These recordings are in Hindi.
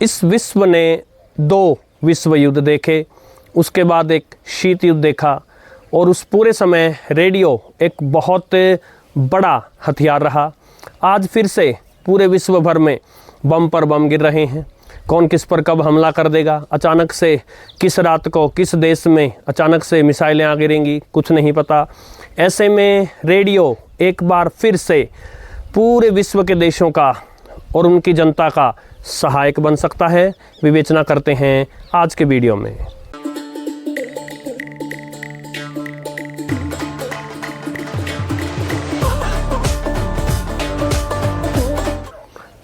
इस विश्व ने 2 विश्व युद्ध देखे, उसके बाद एक शीत युद्ध देखा, और उस पूरे समय रेडियो एक बहुत बड़ा हथियार रहा। आज फिर से पूरे विश्व भर में बम पर बम गिर रहे हैं। कौन किस पर कब हमला कर देगा, अचानक से किस रात को किस देश में अचानक से मिसाइलें आ गिरेंगी, कुछ नहीं पता। ऐसे में रेडियो एक बार फिर से पूरे विश्व के देशों का और उनकी जनता का सहायक बन सकता है। विवेचना करते हैं आज के वीडियो में।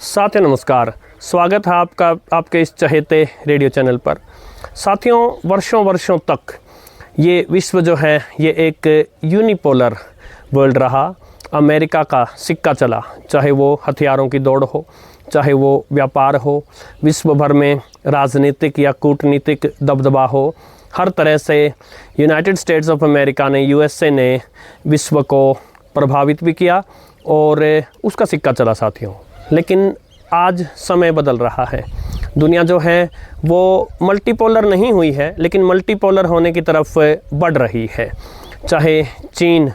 साथियों नमस्कार, स्वागत है आपके इस चहेते रेडियो चैनल पर। साथियों, वर्षों तक ये विश्व जो है ये एक यूनिपोलर वर्ल्ड रहा। अमेरिका का सिक्का चला, चाहे वो हथियारों की दौड़ हो, चाहे वो व्यापार हो, विश्व भर में राजनीतिक या कूटनीतिक दबदबा हो, हर तरह से यूनाइटेड स्टेट्स ऑफ अमेरिका ने, यूएसए ने विश्व को प्रभावित भी किया और उसका सिक्का चला साथियों। लेकिन आज समय बदल रहा है। दुनिया जो है वो मल्टीपोलर नहीं हुई है, लेकिन मल्टीपोलर होने की तरफ बढ़ रही है। चाहे चीन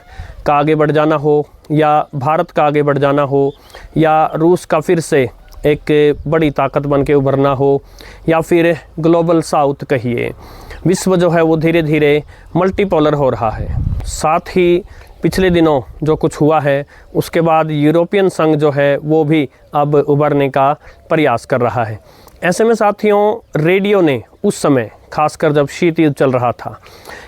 का आगे बढ़ जाना हो, या भारत का आगे बढ़ जाना हो, या रूस का फिर से एक बड़ी ताकत बन के उभरना हो, या फिर ग्लोबल साउथ कहिए, विश्व जो है वो धीरे धीरे मल्टीपोलर हो रहा है। साथ ही पिछले दिनों जो कुछ हुआ है उसके बाद यूरोपियन संघ जो है वो भी अब उभरने का प्रयास कर रहा है। ऐसे में साथियों, रेडियो ने उस समय, खासकर जब शीत युद्ध चल रहा था,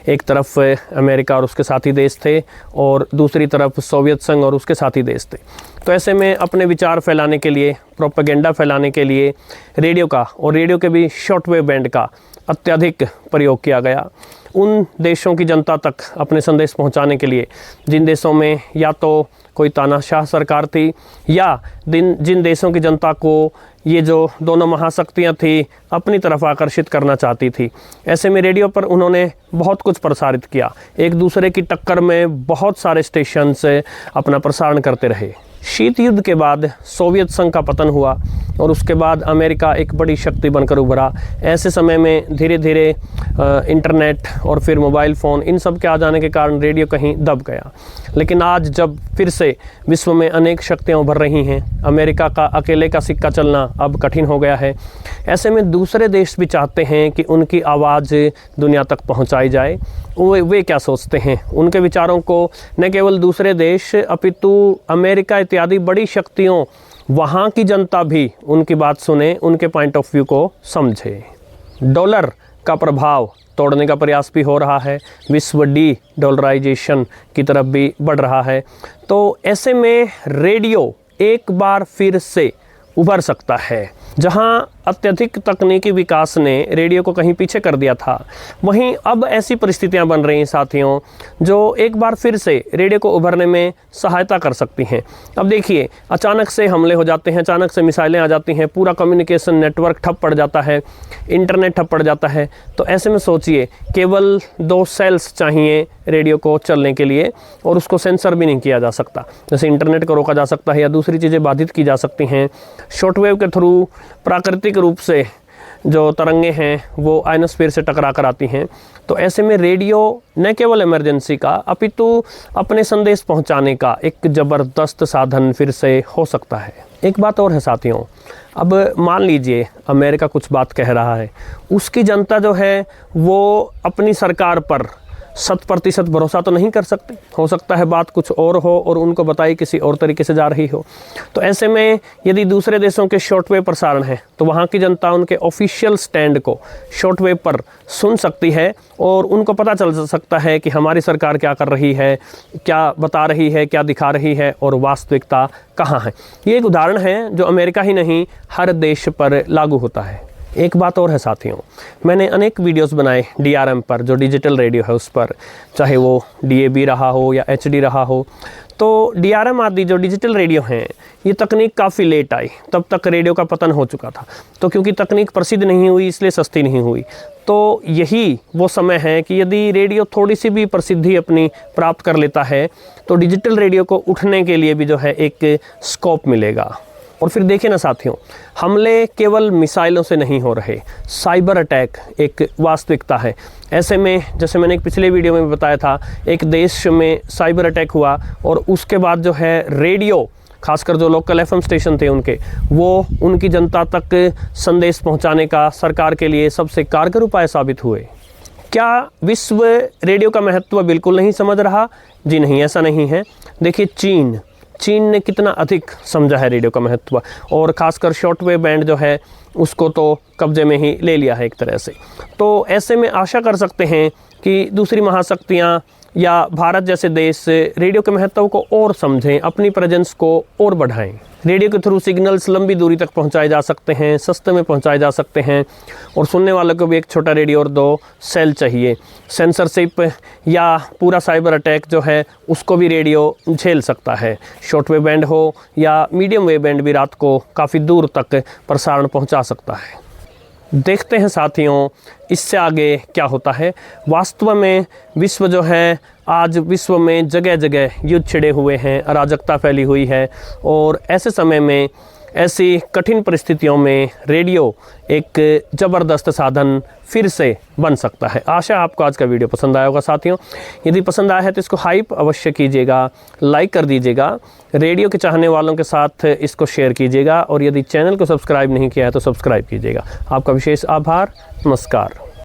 एक तरफ अमेरिका और उसके साथी देश थे और दूसरी तरफ सोवियत संघ और उसके साथी देश थे, तो ऐसे में अपने विचार फैलाने के लिए, प्रोपेगेंडा फैलाने के लिए रेडियो का, और रेडियो के भी शॉर्टवेव बैंड का अत्यधिक प्रयोग किया गया। उन देशों की जनता तक अपने संदेश पहुंचाने के लिए जिन देशों में या तो कोई तानाशाह सरकार थी, या जिन देशों की जनता को ये जो दोनों महाशक्तियां थी अपनी तरफ आकर्षित करना चाहती थी, ऐसे में रेडियो पर उन्होंने बहुत कुछ प्रसारित किया। एक दूसरे की टक्कर में बहुत सारे स्टेशन से अपना प्रसारण करते रहे। शीत युद्ध के बाद सोवियत संघ का पतन हुआ और उसके बाद अमेरिका एक बड़ी शक्ति बनकर उभरा। ऐसे समय में धीरे धीरे इंटरनेट और फिर मोबाइल फ़ोन, इन सब के आ जाने के कारण रेडियो कहीं दब गया। लेकिन आज जब फिर से विश्व में अनेक शक्तियां उभर रही हैं, अमेरिका का अकेले का सिक्का चलना अब कठिन हो गया है। ऐसे में दूसरे देश भी चाहते हैं कि उनकी आवाज़ दुनिया तक पहुंचाई जाए। वे क्या सोचते हैं, उनके विचारों को न केवल दूसरे देश अपितु अमेरिका इत्यादि बड़ी शक्तियों, वहाँ की जनता भी उनकी बात सुने, उनके पॉइंट ऑफ व्यू को समझे। डॉलर का प्रभाव तोड़ने का प्रयास भी हो रहा है, विश्व डी डॉलराइजेशन की तरफ भी बढ़ रहा है। तो ऐसे में रेडियो एक बार फिर से उभर सकता है। जहां अत्यधिक तकनीकी विकास ने रेडियो को कहीं पीछे कर दिया था, वहीं अब ऐसी परिस्थितियां बन रही हैं साथियों, जो एक बार फिर से रेडियो को उभरने में सहायता कर सकती हैं। अब देखिए, अचानक से हमले हो जाते हैं, अचानक से मिसाइलें आ जाती हैं, पूरा कम्युनिकेशन नेटवर्क ठप पड़ जाता है, इंटरनेट ठप पड़ जाता है। तो ऐसे में सोचिए, केवल 2 सेल्स चाहिए रेडियो को चलने के लिए, और उसको सेंसर भी नहीं किया जा सकता। जैसे इंटरनेट को रोका जा सकता है या दूसरी चीज़ें बाधित की जा सकती हैं। शॉर्टवेव के थ्रू प्राकृतिक रूप से जो तरंगे हैं वो आयनोस्फीयर से टकरा कर आती हैं। तो ऐसे में रेडियो न केवल इमरजेंसी का अपितु अपने संदेश पहुंचाने का एक ज़बरदस्त साधन फिर से हो सकता है। एक बात और है साथियों, अब मान लीजिए अमेरिका कुछ बात कह रहा है, उसकी जनता जो है वो अपनी सरकार पर 100% भरोसा तो नहीं कर सकते। हो सकता है बात कुछ और हो और उनको बताई किसी और तरीके से जा रही हो। तो ऐसे में यदि दूसरे देशों के शॉर्टवेव प्रसारण है तो वहाँ की जनता उनके ऑफिशियल स्टैंड को शॉर्टवेव पर सुन सकती है और उनको पता चल सकता है कि हमारी सरकार क्या कर रही है, क्या बता रही है, क्या दिखा रही है और वास्तविकता कहाँ है। ये एक उदाहरण है जो अमेरिका ही नहीं हर देश पर लागू होता है। एक बात और है साथियों, मैंने अनेक वीडियोस बनाए DRM पर, जो डिजिटल रेडियो है उस पर, चाहे वो DAB रहा हो या HD रहा हो। तो DRM आदि जो डिजिटल रेडियो हैं, ये तकनीक काफ़ी लेट आई, तब तक रेडियो का पतन हो चुका था। तो क्योंकि तकनीक प्रसिद्ध नहीं हुई इसलिए सस्ती नहीं हुई। तो यही वो समय है कि यदि रेडियो थोड़ी सी भी प्रसिद्धि अपनी प्राप्त कर लेता है तो डिजिटल रेडियो को उठने के लिए भी जो है एक स्कोप मिलेगा। और फिर देखिए ना साथियों, हमले केवल मिसाइलों से नहीं हो रहे, साइबर अटैक एक वास्तविकता है। ऐसे में जैसे मैंने एक पिछले वीडियो में बताया था, एक देश में साइबर अटैक हुआ और उसके बाद जो है रेडियो, खासकर जो लोकल एफएम स्टेशन थे उनके, वो उनकी जनता तक संदेश पहुंचाने का सरकार के लिए सबसे कारगर उपाय साबित हुए। क्या विश्व रेडियो का महत्व बिल्कुल नहीं समझ रहा? जी नहीं, ऐसा नहीं है। देखिए चीन ने कितना अधिक समझा है रेडियो का महत्व, और ख़ासकर शॉर्टवेव बैंड जो है उसको तो कब्जे में ही ले लिया है एक तरह से। तो ऐसे में आशा कर सकते हैं कि दूसरी महाशक्तियाँ या भारत जैसे देश रेडियो के महत्व को और समझें, अपनी प्रेजेंस को और बढ़ाएं। रेडियो के थ्रू सिग्नल्स लंबी दूरी तक पहुंचाए जा सकते हैं, सस्ते में पहुंचाए जा सकते हैं, और सुनने वालों को भी एक छोटा रेडियो और 2 सेल चाहिए। सेंसरशिप या पूरा साइबर अटैक जो है उसको भी रेडियो झेल सकता है। शॉर्टवेव बैंड हो या मीडियम वेव बैंड भी रात को काफ़ी दूर तक प्रसारण पहुँचा सकता है। देखते हैं साथियों इससे आगे क्या होता है। वास्तव में विश्व जो है, आज विश्व में जगह जगह युद्ध छिड़े हुए हैं, अराजकता फैली हुई है, और ऐसे समय में, ऐसी कठिन परिस्थितियों में रेडियो एक ज़बरदस्त साधन फिर से बन सकता है। आशा आपको आज का वीडियो पसंद आया होगा साथियों। यदि पसंद आया है तो इसको हाइप अवश्य कीजिएगा, लाइक कर दीजिएगा, रेडियो के चाहने वालों के साथ इसको शेयर कीजिएगा, और यदि चैनल को सब्सक्राइब नहीं किया है तो सब्सक्राइब कीजिएगा। आपका विशेष आभार। नमस्कार।